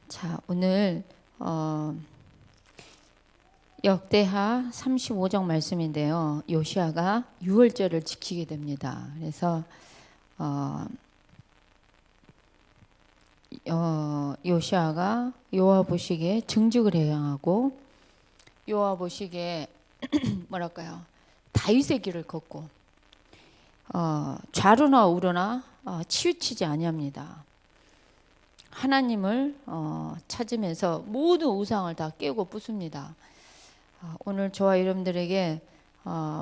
자, 오늘 역대하 35장 말씀인데요. 요시야가 유월절을 지키게 됩니다. 그래서 요시야가 여호와 보시기에 증직을 행하고 여호와 보시기에 뭐랄까요? 다윗의 길을 걷고 좌로나 우로나 치우치지 아니합니다. 하나님을 찾으면서 모든 우상을 다 깨고 부숩니다. 오늘 저와 여러분들에게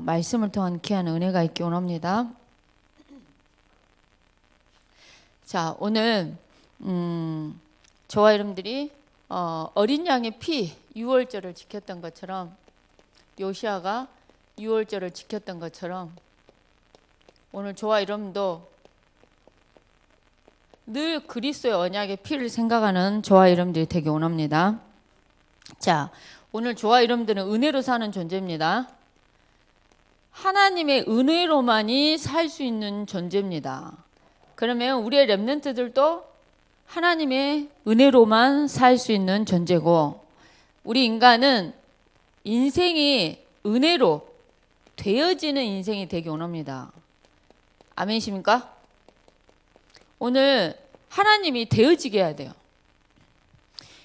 말씀을 통한 귀한 은혜가 있기 원합니다. 자, 오늘 저와 여러분들이 어린 양의 피 유월절을 지켰던 것처럼 요시야가 유월절을 지켰던 것처럼 오늘 저와 여러분도 늘 그리스도의 언약의 피를 생각하는 저와 여러분들이 되기 원합니다. 자, 오늘 저와 여러분들은 은혜로 사는 존재입니다. 하나님의 은혜로만이 살 수 있는 존재입니다. 그러면 우리의 렘넌트들도 하나님의 은혜로만 살 수 있는 존재고, 우리 인간은 인생이 은혜로 되어지는 인생이 되기 원합니다. 아멘이십니까? 오늘 하나님이 되어지게 해야 돼요.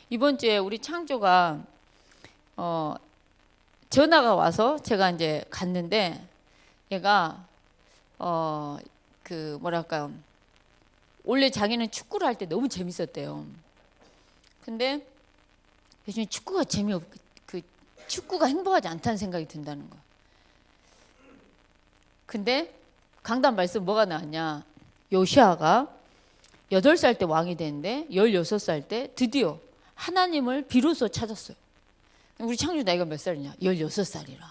이번 주에 우리 창조가 전화가 와서 제가 이제 갔는데, 얘가 그 뭐랄까요, 원래 자기는 축구를 할 때 너무 재밌었대요. 근데 요즘 축구가 축구가 행복하지 않다는 생각이 든다는 거야. 근데 강단 말씀 뭐가 나왔냐? 요시야가 8살 때 왕이 됐는데 16살 때 드디어 하나님을 비로소 찾았어요. 우리 창조 나이가 몇 살이냐? 16살이라.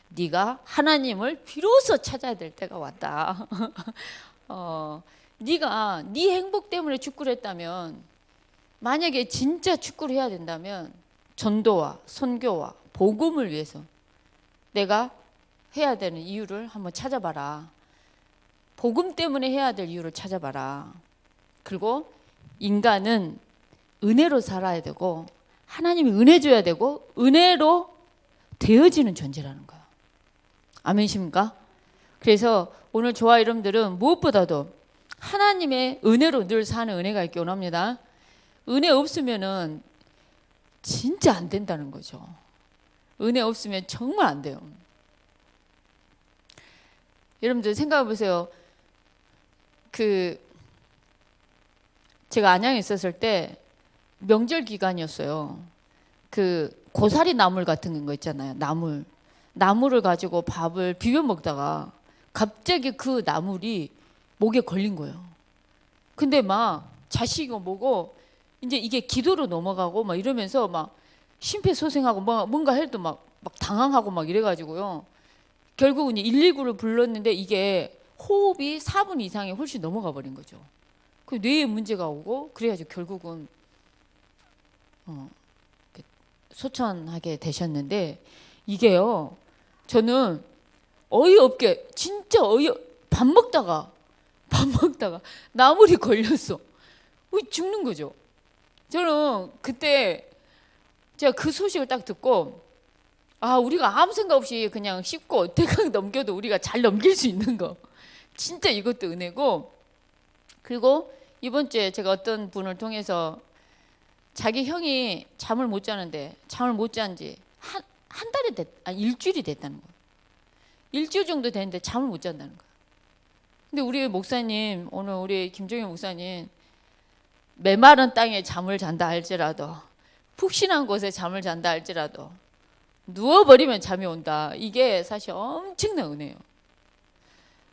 네가 하나님을 비로소 찾아야 될 때가 왔다. 네가 네 행복 때문에 축구를 했다면, 만약에 진짜 축구를 해야 된다면 전도와 선교와 복음을 위해서 내가 해야 되는 이유를 한번 찾아봐라. 복음 때문에 해야 될 이유를 찾아봐라. 그리고 인간은 은혜로 살아야 되고 하나님이 은혜 줘야 되고 은혜로 되어지는 존재라는 거야. 아멘이십니까? 그래서 오늘 저와 여러분들은 무엇보다도 하나님의 은혜로 늘 사는 은혜가 있기 원합니다. 은혜 없으면은 진짜 안 된다는 거죠. 은혜 없으면 정말 안 돼요. 여러분들 생각해 보세요. 제가 안양에 있었을 때 명절 기간이었어요. 고사리 나물 같은 거 있잖아요. 나물을 가지고 밥을 비벼 먹다가 갑자기 그 나물이 목에 걸린 거예요. 근데 막 자식이 뭐고 이제 이게 기도로 넘어가고 막 이러면서 막 심폐소생하고 뭔가 해도 막 당황하고 막 이래가지고요. 결국은 119를 불렀는데 이게 호흡이 4분 이상이 훨씬 넘어가 버린 거죠. 그 뇌에 문제가 오고 그래가지고 결국은 소천하게 되셨는데, 이게요, 저는 어이없게 진짜 밥 먹다가 나물이 걸렸어. 죽는 거죠. 저는 그때 제가 그 소식을 딱 듣고, 우리가 아무 생각 없이 그냥 씹고 대강 넘겨도 우리가 잘 넘길 수 있는 거, 진짜 이것도 은혜고. 그리고 이번 주에 제가 어떤 분을 통해서 자기 형이 잠을 못 자는데 잠을 못 잔 지 한 달이 일주일이 됐다는 거예요. 일주일 정도 됐는데 잠을 못 잔다는 거예요. 근데 우리 목사님, 오늘 우리 김종현 목사님, 메마른 땅에 잠을 잔다 할지라도, 푹신한 곳에 잠을 잔다 할지라도 누워버리면 잠이 온다. 이게 사실 엄청난 은혜예요.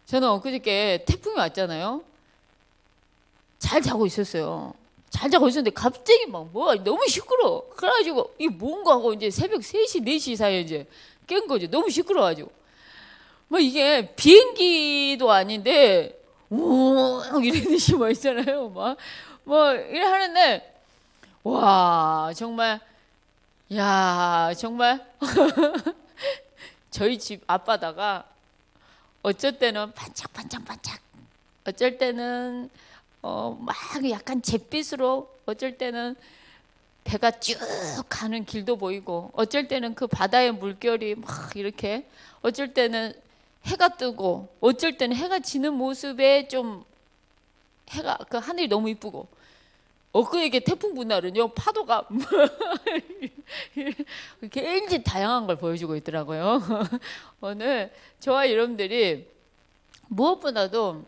저는 엊그저께 태풍이 왔잖아요. 잘 자고 있었어요. 잘 자고 있었는데 갑자기 너무 시끄러워. 그래가지고 이게 뭔가 하고 이제 새벽 3시, 4시 사이에 이제 깬 거죠. 너무 시끄러워가지고. 이게 비행기도 아닌데 우웅 이러듯이 있잖아요. 이래 하는데, 와, 정말, 야, 정말 저희 집 앞바다가 어쩔 때는 반짝반짝반짝, 어쩔 때는 막 약간 잿빛으로 어쩔 때는 배가 쭉 가는 길도 보이고 어쩔 때는 그 바다의 물결이 막 이렇게 어쩔 때는 해가 뜨고 어쩔 때는 해가 지는 모습에 좀 해가 그 하늘이 너무 이쁘고 엊그저께 태풍 분날은요 파도가 굉장히 다양한 걸 보여주고 있더라고요. 오늘 저와 여러분들이 무엇보다도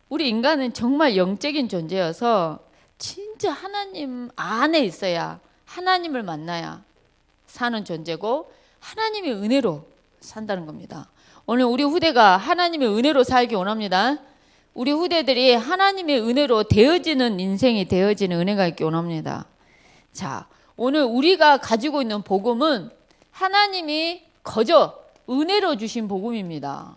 우리 인간은 정말 영적인 존재여서 진짜 하나님 안에 있어야 하나님을 만나야 사는 존재고 하나님의 은혜로 산다는 겁니다. 오늘 우리 후대가 하나님의 은혜로 살기 원합니다. 우리 후대들이 하나님의 은혜로 되어지는 인생이 되어지는 은혜가 있기 원합니다. 자, 오늘 우리가 가지고 있는 복음은 하나님이 거저 은혜로 주신 복음입니다.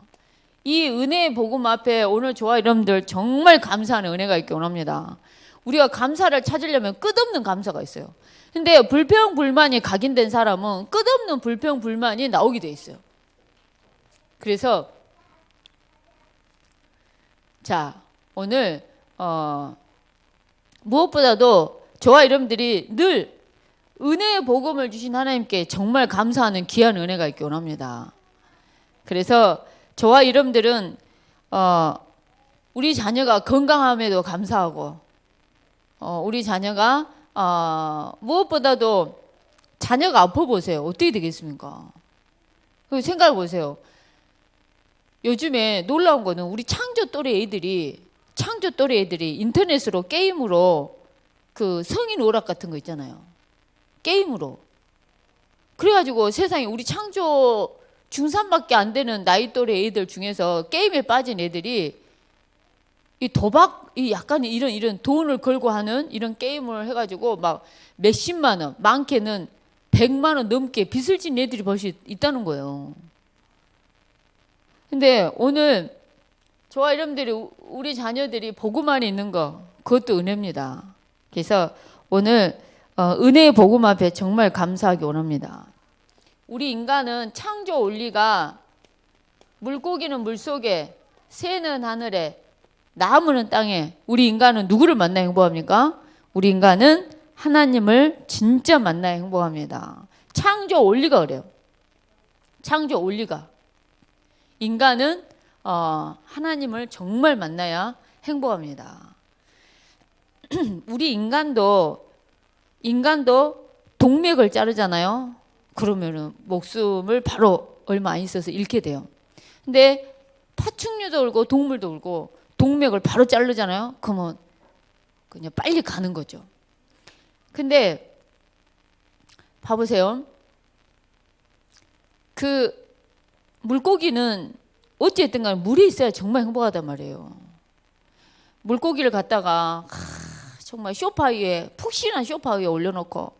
이 은혜의 복음 앞에 오늘 저와 여러분들 정말 감사하는 은혜가 있기 원합니다. 우리가 감사를 찾으려면 끝없는 감사가 있어요. 근데 불평불만이 각인된 사람은 끝없는 불평불만이 나오게 돼 있어요. 그래서 자, 오늘 무엇보다도 저와 여러분들이 늘 은혜의 복음을 주신 하나님께 정말 감사하는 귀한 은혜가 있기 원합니다. 그래서 저와 여러분들은 우리 자녀가 건강함에도 감사하고 우리 자녀가 무엇보다도 자녀가 아파 보세요. 어떻게 되겠습니까? 생각해 보세요. 요즘에 놀라운 거는 우리 창조 또래 애들이 인터넷으로 게임으로 그 성인 오락 같은 거 있잖아요. 게임으로. 그래가지고 세상에 우리 창조 중3밖에 안 되는 나이 또래 애들 중에서 게임에 빠진 애들이 이 도박, 이 약간 이런 돈을 걸고 하는 이런 게임을 해가지고 막 몇십만 원, 많게는 100만 원 넘게 빚을 진 애들이 벌써 있다는 거예요. 근데 오늘 저와 여러분들이 우리 자녀들이 복음 안에 있는 거 그것도 은혜입니다. 그래서 오늘 은혜의 복음 앞에 정말 감사하기 원합니다. 우리 인간은 창조 원리가 물고기는 물속에 새는 하늘에 나무는 땅에 우리 인간은 누구를 만나야 행복합니까? 우리 인간은 하나님을 진짜 만나야 행복합니다. 창조 원리가 그래요. 창조 원리가 인간은 하나님을 정말 만나야 행복합니다. 우리 인간도 동맥을 자르잖아요. 그러면은 목숨을 바로 얼마 안 있어서 잃게 돼요. 근데 파충류도 울고 동물도 울고 동맥을 바로 자르잖아요. 그러면 그냥 빨리 가는 거죠. 근데 봐보세요. 그 물고기는 어찌됐든 간에 물에 있어야 정말 행복하단 말이에요. 물고기를 갖다가 정말 소파 위에 푹신한 소파 위에 올려놓고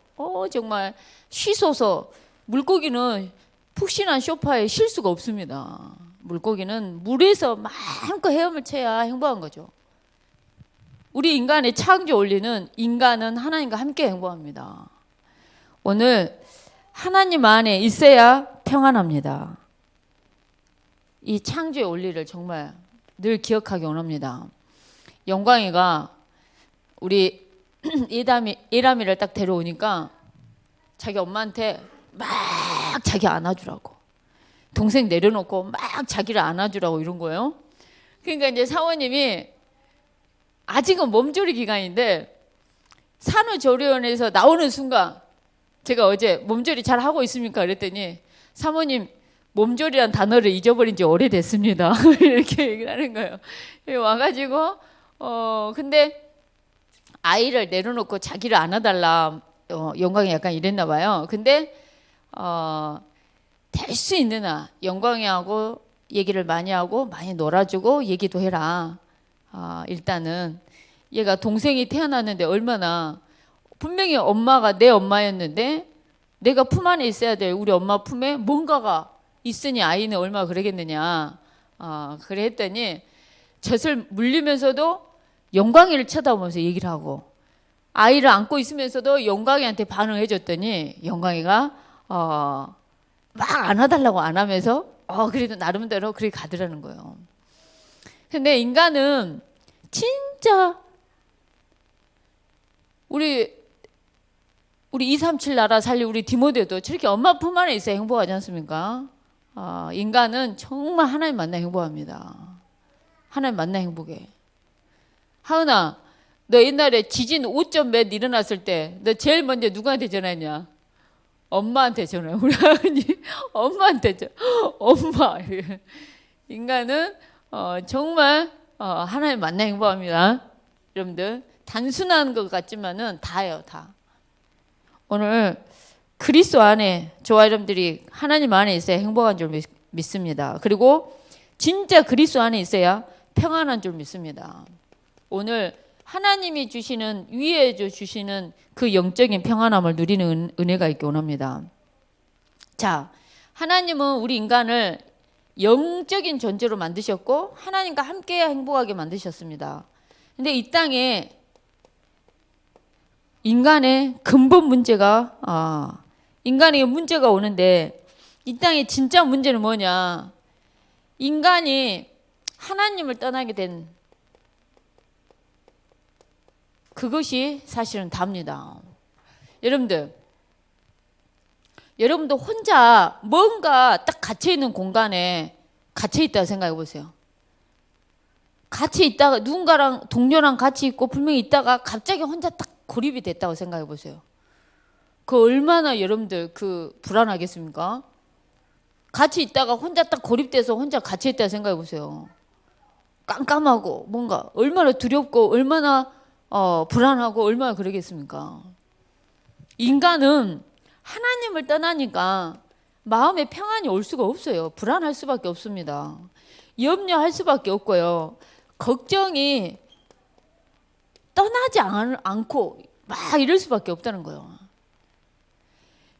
정말 쉬소서. 물고기는 푹신한 소파에 쉴 수가 없습니다. 물고기는 물에서 마음껏 헤엄을 쳐야 행복한 거죠. 우리 인간의 창조 원리는 인간은 하나님과 함께 행복합니다. 오늘 하나님 안에 있어야 평안합니다. 이 창조의 원리를 정말 늘 기억하기 원합니다. 영광이가 우리 예람이를 딱 데려오니까 자기 엄마한테 막 자기 안아주라고, 동생 내려놓고 막 자기를 안아주라고 이런 거예요. 그러니까 이제 사모님이 아직은 몸조리 기간인데 산후조리원에서 나오는 순간 제가 어제 몸조리 잘 하고 있습니까? 그랬더니 사모님 몸조리란 단어를 잊어버린 지 오래됐습니다. 이렇게 얘기를 하는 거예요. 와가지고 근데 아이를 내려놓고 자기를 안아달라 영광이 약간 이랬나 봐요. 근데 될 수 있는 한 영광이하고 얘기를 많이 하고 많이 놀아주고 얘기도 해라. 일단은 얘가 동생이 태어났는데 얼마나 분명히 엄마가 내 엄마였는데 내가 품 안에 있어야 될 우리 엄마 품에 뭔가가 있으니 아이는 얼마나 그러겠느냐. 그래 했더니 젖을 물리면서도 영광이를 쳐다보면서 얘기를 하고 아이를 안고 있으면서도 영광이한테 반응해 줬더니 영광이가 막 안아달라고 안 하면서 그래도 나름대로 그렇게 가더라는 거예요. 근데 인간은 진짜 우리 237 나라 살리 우리 디모데도 저렇게 엄마 품 안에 있어야 행복하지 않습니까? 인간은 정말 하나님 만나 행복합니다. 하나님 만나 행복해. 하은아, 너 옛날에 지진 5점 몇 일어났을 때 너 제일 먼저 누구한테 전화했냐? 엄마한테 전화해. 우리 하은이 엄마한테 엄마. 인간은 정말 하나님 만나 행복합니다. 여러분들 단순한 것 같지만은 다예요, 다. 오늘 그리스도 안에 저와 여러분들이 하나님 안에 있어야 행복한 줄 믿습니다. 그리고 진짜 그리스도 안에 있어야 평안한 줄 믿습니다. 오늘 하나님이 주시는 위에 주시는 그 영적인 평안함을 누리는 은혜가 있기 원합니다. 자, 하나님은 우리 인간을 영적인 존재로 만드셨고 하나님과 함께 행복하게 만드셨습니다. 근데 이 땅에 인간의 근본 문제가 인간에게 문제가 오는데 이 땅의 진짜 문제는 뭐냐? 인간이 하나님을 떠나게 된 그것이 사실은 답니다. 여러분도 혼자 뭔가 딱 갇혀있는 공간에 갇혀있다고 생각해 보세요. 같이 있다가 누군가랑 동료랑 같이 있고 분명히 있다가 갑자기 혼자 딱 고립이 됐다고 생각해 보세요. 그 얼마나 여러분들 그 불안하겠습니까? 같이 있다가 혼자 딱 고립돼서 혼자 갇혀 있다고 생각해 보세요. 깜깜하고 뭔가 얼마나 두렵고 얼마나 불안하고 얼마나 그러겠습니까? 인간은 하나님을 떠나니까 마음에 평안이 올 수가 없어요. 불안할 수밖에 없습니다. 염려할 수밖에 없고요. 걱정이 떠나지 않고 막 이럴 수밖에 없다는 거예요.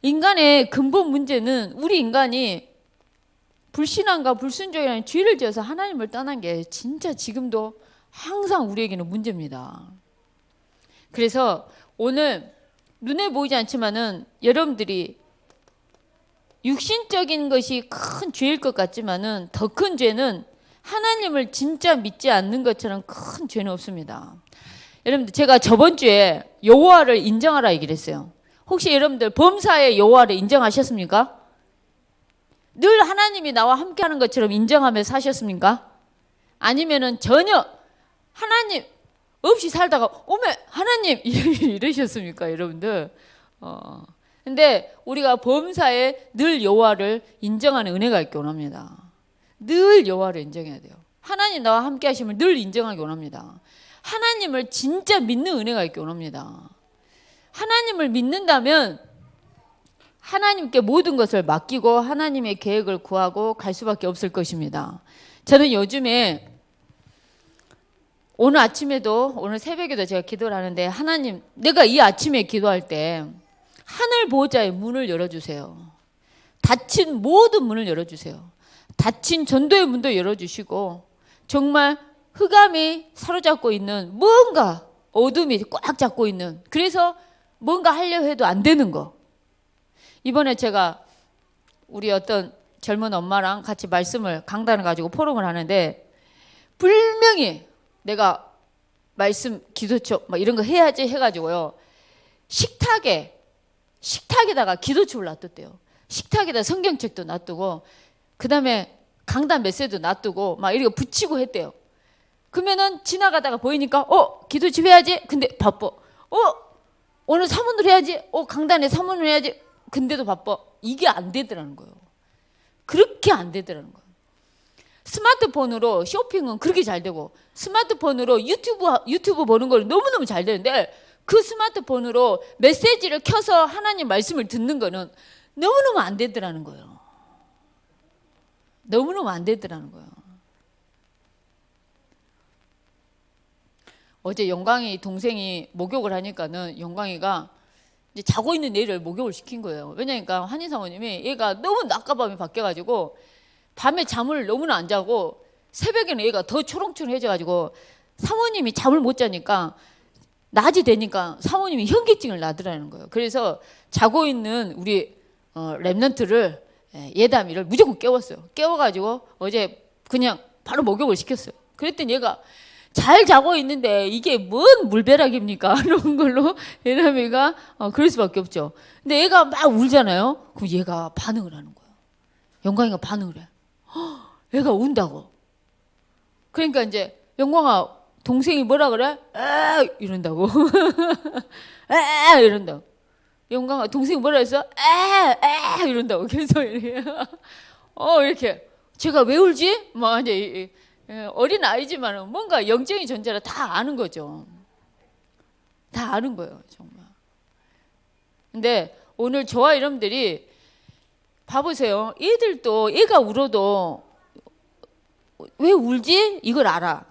인간의 근본 문제는 우리 인간이 불신앙과 불순종이라는 죄를 지어서 하나님을 떠난 게 진짜 지금도 항상 우리에게는 문제입니다. 그래서 오늘 눈에 보이지 않지만은 여러분들이 육신적인 것이 큰 죄일 것 같지만은 더 큰 죄는 하나님을 진짜 믿지 않는 것처럼 큰 죄는 없습니다. 여러분들 제가 저번 주에 여호와를 인정하라 얘기를 했어요. 혹시 여러분들 범사의 여호와를 인정하셨습니까? 늘 하나님이 나와 함께하는 것처럼 인정하며 사셨습니까? 아니면은 전혀 하나님 없이 살다가 오메 하나님 이러셨습니까, 여러분들? 근데 우리가 범사에 늘 여호와를 인정하는 은혜가 있기 원합니다. 늘 여호와를 인정해야 돼요. 하나님 나와 함께 하심을 늘 인정하기 원합니다. 하나님을 진짜 믿는 은혜가 있기 원합니다. 하나님을 믿는다면 하나님께 모든 것을 맡기고 하나님의 계획을 구하고 갈 수밖에 없을 것입니다. 저는 요즘에 오늘 아침에도 오늘 새벽에도 제가 기도를 하는데 하나님 내가 이 아침에 기도할 때 하늘 보호자의 문을 열어주세요. 닫힌 모든 문을 열어주세요. 닫힌 전도의 문도 열어주시고 정말 흑암이 사로잡고 있는 뭔가 어둠이 꽉 잡고 있는 그래서 뭔가 하려 해도 안 되는 거. 이번에 제가 우리 어떤 젊은 엄마랑 같이 강단을 가지고 포럼을 하는데 분명히 내가 말씀 기도촉 막 이런 거 해야지 해가지고요. 식탁에다가 기도촉을 놔뒀대요. 식탁에다 성경책도 놔두고 그 다음에 강단 메시지도 놔두고 막 이렇게 붙이고 했대요. 그러면은 지나가다가 보이니까 기도집 해야지. 근데 바빠. 오늘 사문을 해야지. 강단에 사문을 해야지. 근데도 바빠. 이게 안 되더라는 거예요. 그렇게 안 되더라는 거예요. 스마트폰으로 쇼핑은 그렇게 잘 되고 스마트폰으로 유튜브 보는 걸 너무너무 잘 되는데 그 스마트폰으로 메시지를 켜서 하나님 말씀을 듣는 거는 너무너무 안 되더라는 거예요. 너무너무 안 되더라는 거예요. 어제 영광이 동생이 목욕을 하니까는 영광이가 이제 자고 있는 애를 목욕을 시킨 거예요. 왜냐니까 한인 사모님이 얘가 너무 낮과밤이 바뀌어가지고 밤에 잠을 너무나 안 자고 새벽에는 얘가 더 초롱초롱해져가지고 사모님이 잠을 못 자니까 낮이 되니까 사모님이 현기증을 나더라는 거예요. 그래서 자고 있는 우리 랩런트를 예담이를 무조건 깨웠어요. 깨워가지고 어제 그냥 바로 목욕을 시켰어요. 그랬더니 얘가 잘 자고 있는데 이게 뭔 물벼락입니까? 이런 걸로 예나미가 그럴 수밖에 없죠. 근데 얘가 막 울잖아요. 그럼 얘가 반응을 하는 거예요. 영광이가 반응을 해. 얘가 운다고. 그러니까 이제 영광아 동생이 뭐라 그래? 에 이런다고. 에 이런다고. 영광아 동생이 뭐라 했어? 에 이런다고 계속 이렇게. 이렇게 제가 왜 울지? 막 이제 어린 아이지만 뭔가 영적인 존재라 다 아는 거죠. 다 아는 거예요, 정말. 근데 오늘 저와 여러분들이 봐보세요. 애들도 애가 울어도 왜 울지? 이걸 알아.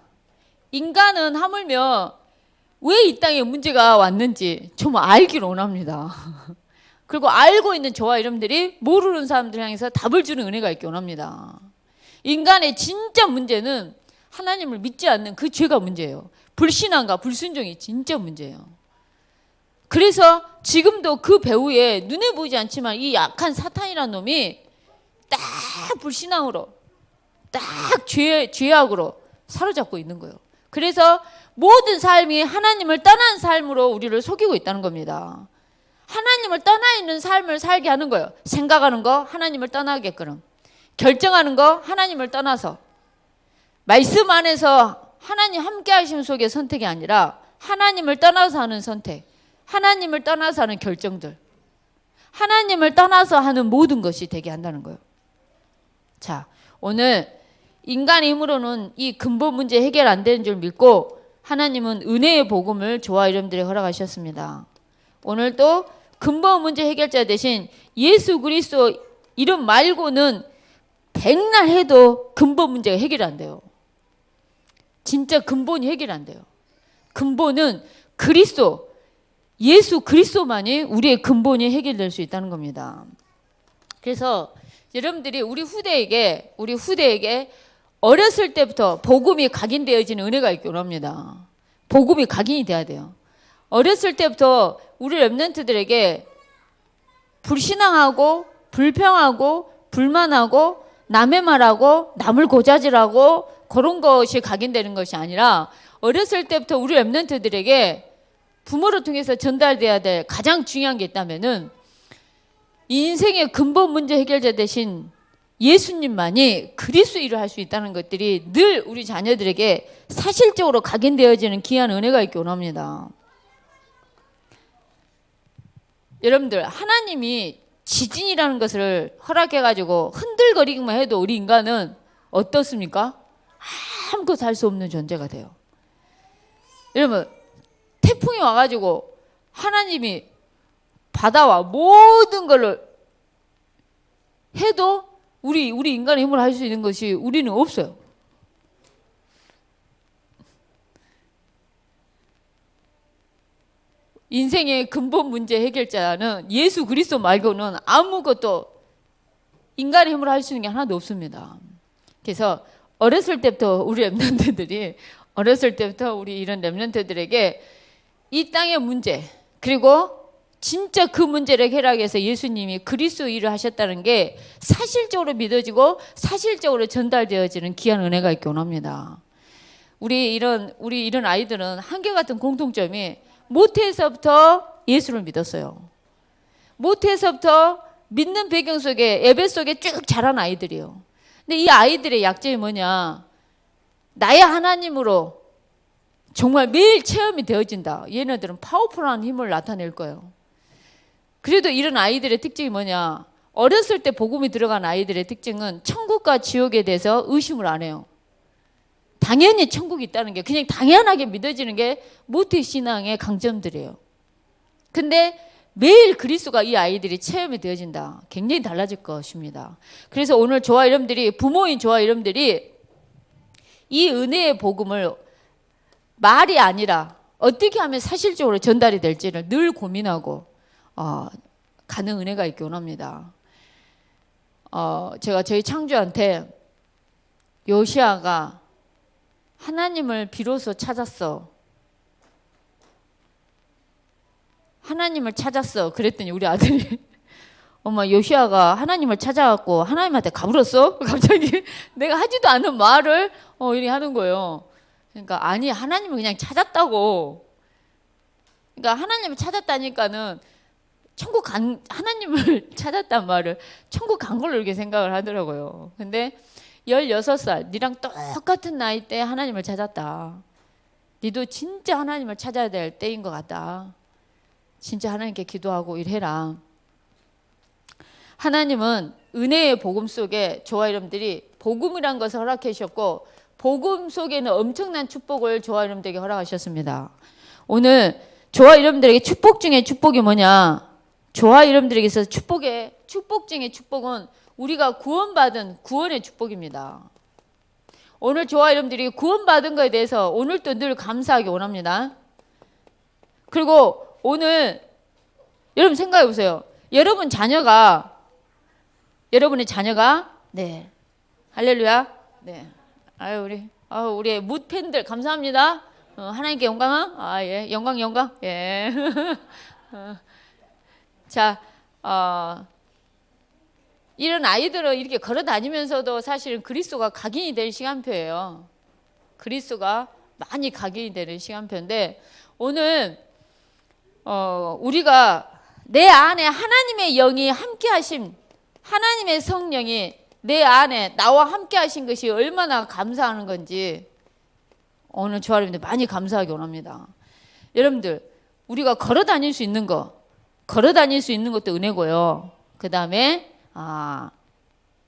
인간은 하물며 왜 이 땅에 문제가 왔는지 좀 알기를 원합니다. 그리고 알고 있는 저와 여러분들이 모르는 사람들 향해서 답을 주는 은혜가 있기 원합니다. 인간의 진짜 문제는 하나님을 믿지 않는 그 죄가 문제예요. 불신앙과 불순종이 진짜 문제예요. 그래서 지금도 그 배후에 눈에 보이지 않지만 이 약한 사탄이라는 놈이 딱 불신앙으로 딱 죄악으로 사로잡고 있는 거예요. 그래서 모든 삶이 하나님을 떠난 삶으로 우리를 속이고 있다는 겁니다. 하나님을 떠나 있는 삶을 살게 하는 거예요. 생각하는 거 하나님을 떠나게끔, 결정하는 거 하나님을 떠나서, 말씀 안에서 하나님 함께 하심 속의 선택이 아니라 하나님을 떠나서 하는 선택, 하나님을 떠나서 하는 결정들, 하나님을 떠나서 하는 모든 것이 되게 한다는 거예요. 자, 오늘 인간의 힘으로는 이 근본 문제 해결 안 되는 줄 믿고 하나님은 은혜의 복음을 저와 여러분들이 허락하셨습니다. 오늘도 근본 문제 해결자 대신 예수 그리스도 이름 말고는 백날 해도 근본 문제가 해결이 안 돼요. 진짜 근본이 해결이 안 돼요. 근본은 그리스도, 예수 그리스도만이 우리의 근본이 해결될 수 있다는 겁니다. 그래서 여러분들이 우리 후대에게 어렸을 때부터 복음이 각인되어지는 은혜가 있기 원합니다. 복음이 각인이 돼야 돼요. 어렸을 때부터 우리 렘넌트들에게 불신앙하고 불평하고 불만하고 남의 말하고 남을 고자질하고 그런 것이 각인되는 것이 아니라 어렸을 때부터 우리 렘넌트들에게 부모를 통해서 전달돼야 될 가장 중요한 게 있다면은 이 인생의 근본 문제 해결자 대신 예수님만이 그리스도 일을 할 수 있다는 것들이 늘 우리 자녀들에게 사실적으로 각인되어지는 귀한 은혜가 있기 원합니다. 여러분들 하나님이 지진이라는 것을 허락해가지고 흔들거리기만 해도 우리 인간은 어떻습니까? 아무것도 할 수 없는 존재가 돼요. 여러분 태풍이 와가지고 하나님이 바다와 모든 걸 해도 우리 인간의 힘으로 할 수 있는 것이 우리는 없어요. 인생의 근본 문제 해결자는 예수 그리스도 말고는 아무것도 인간의 힘으로 할 수 있는 게 하나도 없습니다. 그래서 어렸을 때부터 우리 렘넌트들이 우리 이런 렘넌트들에게 이 땅의 문제 그리고 진짜 그 문제를 해결하기 위해서 예수님이 그리스도 일을 하셨다는 게 사실적으로 믿어지고 사실적으로 전달되어지는 귀한 은혜가 있기 원합니다. 우리 이런 아이들은 한결같은 공통점이 모태에서부터 예수를 믿었어요. 모태에서부터 믿는 배경 속에 예배 속에 쭉 자란 아이들이에요. 근데 이 아이들의 약점이 뭐냐? 나의 하나님으로 정말 매일 체험이 되어진다. 얘네들은 파워풀한 힘을 나타낼 거예요. 그래도 이런 아이들의 특징이 뭐냐? 어렸을 때 복음이 들어간 아이들의 특징은 천국과 지옥에 대해서 의심을 안 해요. 당연히 천국이 있다는 게 그냥 당연하게 믿어지는 게 모태신앙의 강점들이에요. 근데 매일 그리스도가 이 아이들이 체험이 되어진다. 굉장히 달라질 것입니다. 그래서 오늘 저와 여러분들이 부모인 저와 여러분들이 이 은혜의 복음을 말이 아니라 어떻게 하면 사실적으로 전달이 될지를 늘 고민하고 가는 은혜가 있기 원합니다. 제가 저희 창주한테 요시아가 하나님을 비로소 찾았어. 하나님을 찾았어. 그랬더니 우리 아들이 엄마 요시아가 하나님을 찾아갖고 하나님한테 가물었어? 갑자기 내가 하지도 않은 말을 이렇게 하는 거예요. 그러니까 아니 하나님을 그냥 찾았다고. 그러니까 하나님을 찾았다니까는 하나님을 찾았단 말을 천국 간 걸로 이렇게 생각을 하더라고요. 근데 16살 니랑 똑같은 나이 때 하나님을 찾았다. 니도 진짜 하나님을 찾아야 될 때인 것 같다. 진짜 하나님께 기도하고 일해라. 하나님은 은혜의 복음 속에 저와 여러분들이 복음이란 것을 허락해 주셨고 복음 속에는 엄청난 축복을 저와 여러분들에게 허락하셨습니다. 오늘 저와 여러분들에게 축복 중에 축복이 뭐냐? 저와 여러분들에게 있어서 축복 중에 축복은 우리가 구원받은 구원의 축복입니다. 오늘 저와 여러분들이 구원받은 것에 대해서 오늘도 늘 감사하기 원합니다. 그리고 오늘 여러분 생각해 보세요. 여러분의 자녀가 네 할렐루야 네 우리 묻 팬들 감사합니다. 하나님께 영광 예 영광 예 자 이런 아이들은 이렇게 걸어 다니면서도 사실은 그리스도가 각인이 될 시간표예요. 그리스도가 많이 각인이 되는 시간표인데 오늘 우리가 내 안에 하나님의 영이 함께 하심, 하나님의 성령이 내 안에 나와 함께 하신 것이 얼마나 감사하는 건지 오늘 저와 여러분들 많이 감사하기 원합니다. 여러분들 우리가 걸어 다닐 수 있는 것도 은혜고요. 그 다음에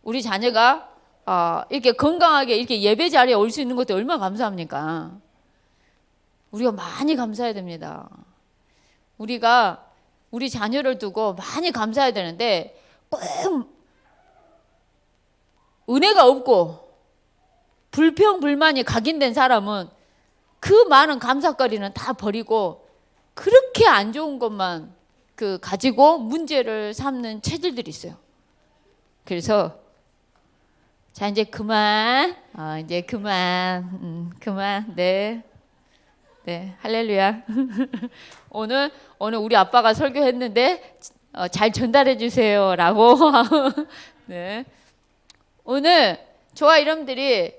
우리 자녀가 이렇게 건강하게 이렇게 예배 자리에 올 수 있는 것도 얼마나 감사합니까? 우리가 많이 감사해야 됩니다. 우리가 우리 자녀를 두고 많이 감사해야 되는데 꼭 은혜가 없고 불평 불만이 각인된 사람은 그 많은 감사거리는 다 버리고 그렇게 안 좋은 것만 가지고 문제를 삼는 체질들이 있어요. 그래서 자 이제 그만 네 할렐루야. 오늘 우리 아빠가 설교했는데 잘 전달해 주세요라고 네 오늘 저와 여러분들이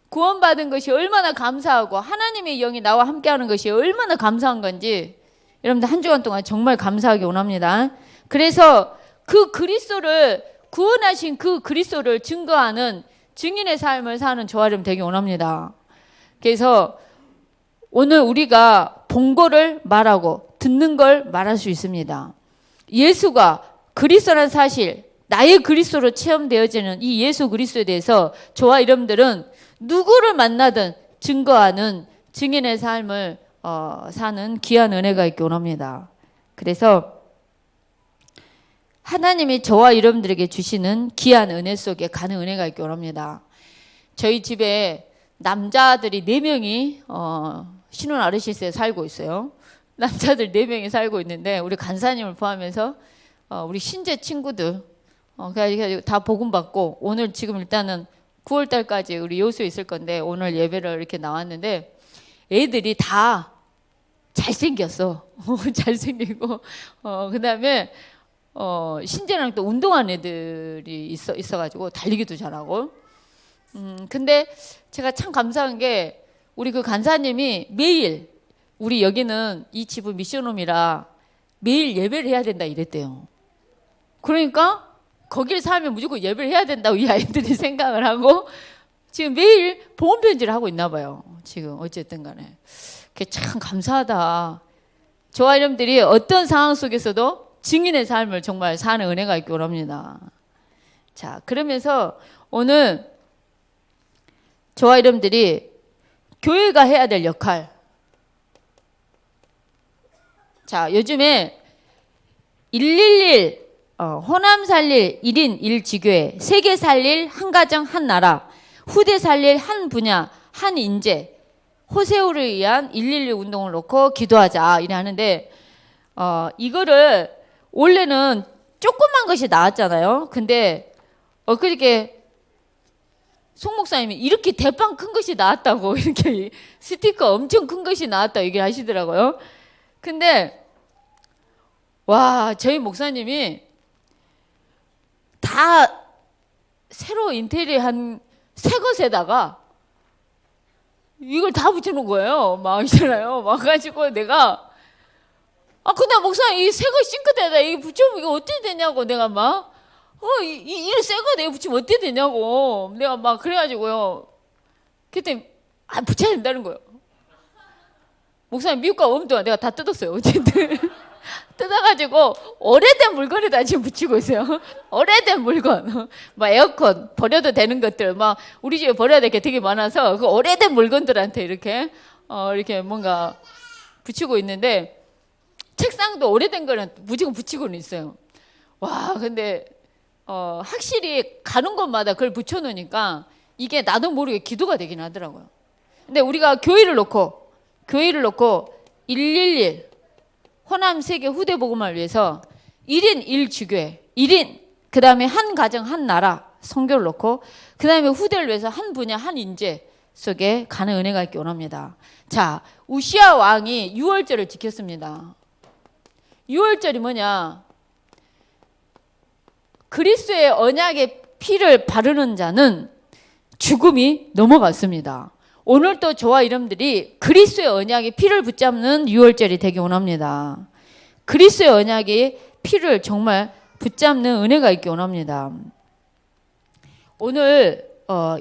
구원받은 것이 얼마나 감사하고 하나님의 영이 나와 함께하는 것이 얼마나 감사한 건지 여러분들 한 주간 동안 정말 감사하기 원합니다. 그래서 그 그리스도를 구원하신 그 그리스도를 증거하는 증인의 삶을 사는 저와 여러분 되기 원합니다. 그래서 오늘 우리가 본 거를 말하고 듣는 걸 말할 수 있습니다. 예수가 그리스도라는 사실, 나의 그리스도로 체험되어지는 이 예수 그리스도에 대해서 저와 여러분들은 누구를 만나든 증거하는 증인의 삶을 사는 귀한 은혜가 있기 원합니다. 그래서 하나님이 저와 여러분들에게 주시는 귀한 은혜 속에 가는 은혜가 있기 원합니다. 저희 집에 남자들이 4명이 신혼 아르시스에 살고 있어요. 남자들 4명이 살고 있는데 우리 간사님을 포함해서 우리 신재 친구들 그래가지고 다 복음 받고 오늘 지금 일단은 9월 달까지 우리 여수에 있을 건데 오늘 예배를 이렇게 나왔는데 애들이 다 잘생겼어. 잘생기고 그다음에 신재랑 또 운동한 애들이 있어가지고 달리기도 잘하고 근데 제가 참 감사한 게 우리 그 간사님이 매일 우리 여기는 이 집은 미션홈이라 매일 예배를 해야 된다 이랬대요. 그러니까 거기를 살면 무조건 예배를 해야 된다고 이 아이들이 생각을 하고 지금 매일 보험 편지를 하고 있나 봐요. 지금 어쨌든 간에 그게 참 감사하다. 저와 여러분들이 어떤 상황 속에서도 증인의 삶을 정말 사는 은혜가 있기 원합니다. 자, 그러면서 오늘 저와 여러분들이 교회가 해야 될 역할. 자, 요즘에 111 호남 살릴 1인 1지교회, 세계 살릴 한 가정 한 나라, 후대 살릴 한 분야 한 인재, 호세우를 위한 111 운동을 놓고 기도하자 이래 하는데 이거를 원래는 조그만 것이 나왔잖아요. 근데 그렇게 송 목사님이 이렇게 대빵 큰 것이 나왔다고 이렇게 스티커 엄청 큰 것이 나왔다고 얘기를 하시더라고요. 근데 와 저희 목사님이 다 새로 인테리어 한 새 것에다가 이걸 다 붙여놓은 거예요. 막 있잖아요. 막 가지고 내가 근데 목사님 이 새거 싱크대에다 이게 붙이면 이거 어떻게 되냐고 내가 막 이 새거 내가 붙이면 어떻게 되냐고 내가 막 그래가지고요. 그때 붙여야 된다는 거예요. 목사님 미국 가 오면 동안 내가 다 뜯었어요. 어쨌든 뜯어가지고 오래된 물건에다 지금 붙이고 있어요. 오래된 물건, 막 에어컨 버려도 되는 것들, 막 우리 집에 버려야 될 게 되게 많아서 그 오래된 물건들한테 이렇게 이렇게 뭔가 붙이고 있는데 책상도 오래된 거는 무조건 붙이고는 있어요. 와, 근데 확실히 가는 곳마다 그걸 붙여놓으니까 이게 나도 모르게 기도가 되긴 하더라고요. 근데 우리가 교회를 놓고 111 호남 세계 후대 복음을 위해서 1인 1주교회 1인 그 다음에 한 가정 한 나라 선교를 놓고 그 다음에 후대를 위해서 한 분야 한 인재 속에 가는 은혜가 있기 원합니다. 자, 우시아 왕이 유월절을 지켰습니다. 유월절이 뭐냐? 그리스도의 언약의 피를 바르는 자는 죽음이 넘어갔습니다. 오늘도 저와 여러분들이 그리스도의 언약의 피를 붙잡는 유월절이 되기 원합니다. 그리스도의 언약의 피를 정말 붙잡는 은혜가 있기 원합니다. 오늘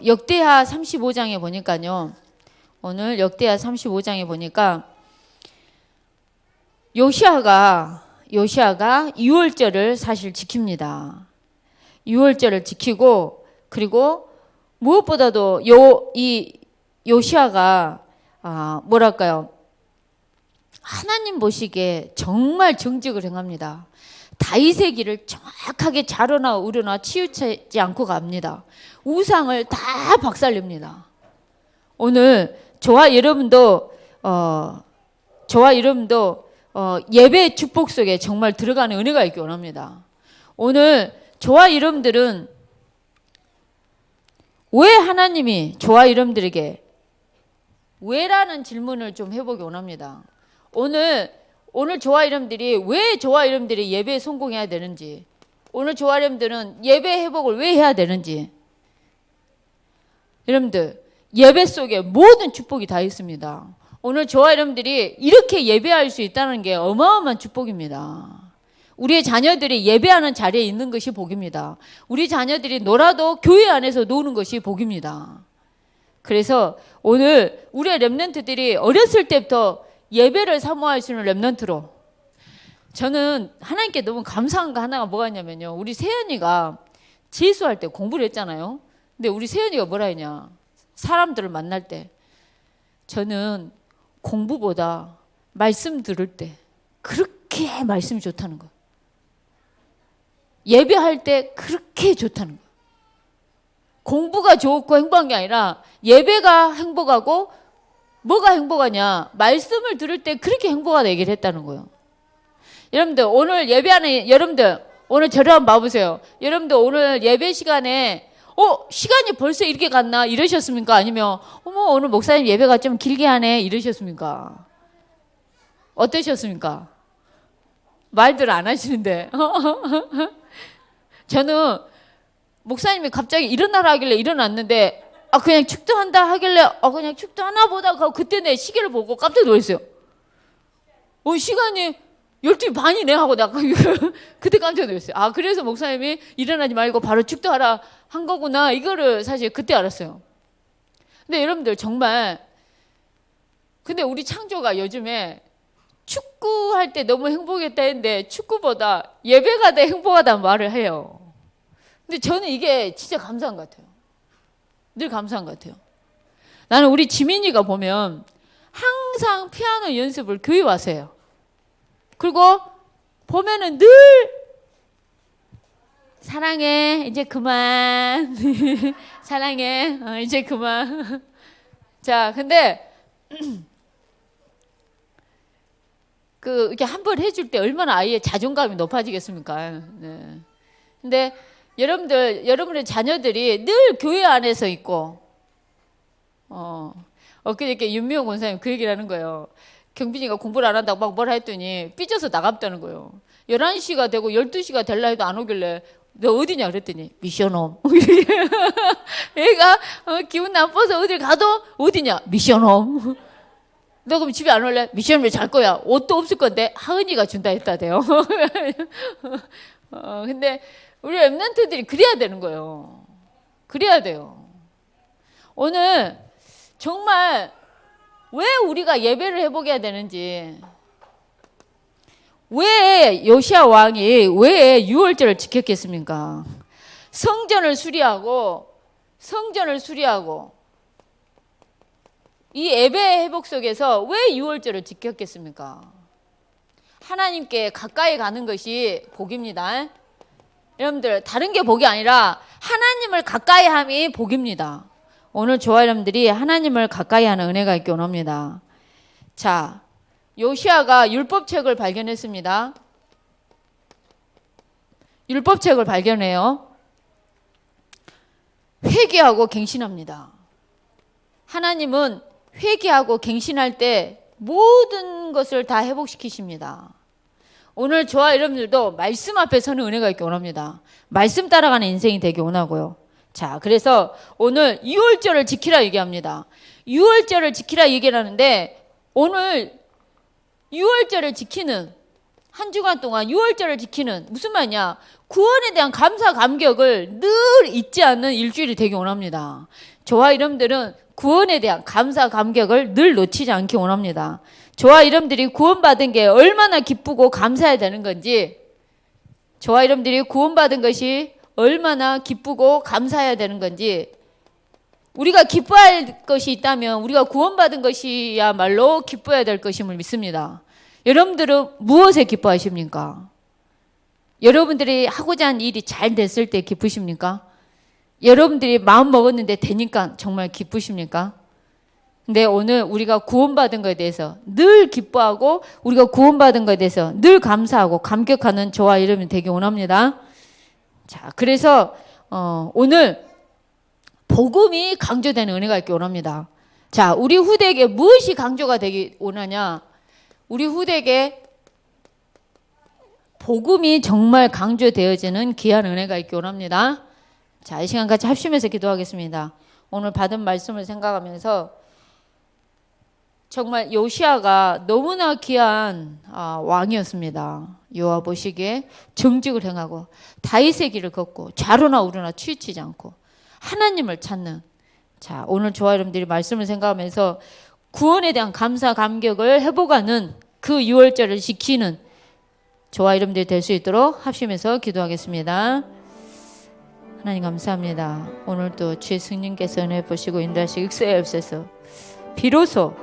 역대하 35장에 보니까요. 오늘 역대하 35장에 보니까 요시아가 유월절을 사실 지킵니다. 유월절을 지키고 그리고 무엇보다도 이 요시아가 뭐랄까요? 하나님 보시기에 정말 정직을 행합니다. 다윗의 길을 정확하게 자르나 우르나 치우치지 않고 갑니다. 우상을 다 박살냅니다. 오늘 저와 여러분도 예배의 축복 속에 정말 들어가는 은혜가 있기 원합니다. 오늘 저와 여러분들은 왜 하나님이 저와 여러분들에게 왜라는 질문을 좀 해보기 원합니다. 오늘 저와 여러분들이 왜 저와 여러분들이 예배에 성공해야 되는지, 오늘 저와 여러분들은 예배 회복을 왜 해야 되는지, 여러분들 예배 속에 모든 축복이 다 있습니다. 오늘 저와 여러분들이 이렇게 예배할 수 있다는 게 어마어마한 축복입니다. 우리의 자녀들이 예배하는 자리에 있는 것이 복입니다. 우리 자녀들이 놀아도 교회 안에서 노는 것이 복입니다. 그래서 오늘 우리의 렘넌트들이 어렸을 때부터 예배를 사모할 수 있는 렘넌트로, 저는 하나님께 너무 감사한 거 하나가 뭐가 있냐면요, 우리 세연이가 재수할 때 공부를 했잖아요. 근데 우리 세연이가 뭐라 했냐, 사람들을 만날 때 저는 공부보다 말씀 들을 때 그렇게 말씀이 좋다는 거, 예배할 때 그렇게 좋다는 거. 공부가 좋고 행복한 게 아니라 예배가 행복하고, 뭐가 행복하냐, 말씀을 들을 때 그렇게 행복하다 얘기를 했다는 거예요. 여러분들 오늘 예배하는 여러분들 오늘 저를 한번 봐보세요. 여러분들 오늘 예배 시간에 시간이 벌써 이렇게 갔나 이러셨습니까? 아니면 오늘 목사님 예배가 좀 길게 하네 이러셨습니까? 어떠셨습니까? 말들 안 하시는데 저는 목사님이 갑자기 일어나라 하길래 일어났는데 그냥 축도한다 하길래 그냥 축도하나 보다 하고 그때 내 시계를 보고 깜짝 놀랐어요. 시간이 12시 반이네 하고 내가 그때 깜짝 놀랐어요. 그래서 목사님이 일어나지 말고 바로 축도하라 한 거구나, 이거를 사실 그때 알았어요. 근데 여러분들 정말, 근데 우리 창조가 요즘에 축구할 때 너무 행복했다 했는데 축구보다 예배가 더 행복하다는 말을 해요. 근데 저는 이게 진짜 감사한 것 같아요. 늘 감사한 것 같아요. 나는 우리 지민이가 보면 항상 피아노 연습을 교회 와서 해요. 그리고 보면은 늘 사랑해 이제 그만 사랑해 이제 그만. 자, 근데 이렇게 한 번 해줄 때 얼마나 아이의 자존감이 높아지겠습니까? 네. 근데 여러분의 자녀들이 늘 교회 안에서 있고, 엊그저께 윤미호 권사님 그 얘기를 하는 거예요. 경빈이가 공부를 안 한다고 막 뭐라 했더니 삐져서 나갔다는 거예요. 11시가 되고 12시가 될라 해도 안 오길래 너 어디냐 그랬더니 미션홈. 애가 기분 나빠서 어딜 가도 어디냐? 미션홈. 너 그럼 집에 안 올래? 미션홈에 잘 거야. 옷도 없을 건데 하은이가 준다 했다대요. 근데 우리 랩런트들이 그래야 되는 거예요. 그래야 돼요. 오늘 정말 왜 우리가 예배를 해보게 되는지, 왜 요시야 왕이 왜 유월절을 지켰겠습니까? 성전을 수리하고 이 예배 회복 속에서 왜 유월절을 지켰겠습니까? 하나님께 가까이 가는 것이 복입니다. 여러분들, 다른 게 복이 아니라 하나님을 가까이 함이 복입니다. 오늘 저와 여러분들이 하나님을 가까이 하는 은혜가 있기 원합니다. 자, 요시야가 율법책을 발견했습니다. 율법책을 발견해요. 회개하고 갱신합니다. 하나님은 회개하고 갱신할 때 모든 것을 다 회복시키십니다. 오늘 저와 여러분들도 말씀 앞에 서는 은혜가 있기 원합니다. 말씀 따라가는 인생이 되기 원하고요. 자, 그래서 오늘 유월절을 지키라 얘기합니다. 유월절을 지키라 얘기를 하는데, 오늘 유월절을 지키는, 한 주간 동안 유월절을 지키는, 무슨 말이냐, 구원에 대한 감사 감격을 늘 잊지 않는 일주일이 되기 원합니다. 저와 여러분들은 구원에 대한 감사 감격을 늘 놓치지 않기 원합니다. 저와 여러분들이 구원받은 게 얼마나 기쁘고 감사해야 되는 건지, 저와 여러분들이 구원받은 것이 얼마나 기쁘고 감사해야 되는 건지, 우리가 기뻐할 것이 있다면 우리가 구원받은 것이야말로 기뻐해야 될 것임을 믿습니다. 여러분들은 무엇에 기뻐하십니까? 여러분들이 하고자 하는 일이 잘 됐을 때 기쁘십니까? 여러분들이 마음 먹었는데 되니까 정말 기쁘십니까? 근데 오늘 우리가 구원받은 것에 대해서 늘 기뻐하고, 우리가 구원받은 것에 대해서 늘 감사하고 감격하는 저와 여러분이 되기 원합니다. 자, 그래서 오늘 복음이 강조되는 은혜가 있기 원합니다. 자, 우리 후대에게 무엇이 강조가 되기 원하냐? 우리 후대에게 복음이 정말 강조되어지는 귀한 은혜가 있기 원합니다. 자, 이 시간 같이 합심해서 기도하겠습니다. 오늘 받은 말씀을 생각하면서 정말 요시야가 너무나 귀한 왕이었습니다. 여호와 보시기에 정직을 행하고 다윗의 길을 걷고 좌로나 우로나 치우치지 않고 하나님을 찾는, 자, 오늘 저와 여러분들이 말씀을 생각하면서 구원에 대한 감사 감격을 회복하는 그 유월절을 지키는 저와 여러분들이 될 수 있도록 합심해서 기도하겠습니다. 하나님 감사합니다. 오늘도 주의 성령께서 은혜 보시고 인도하시고 역사에 없어서 비로소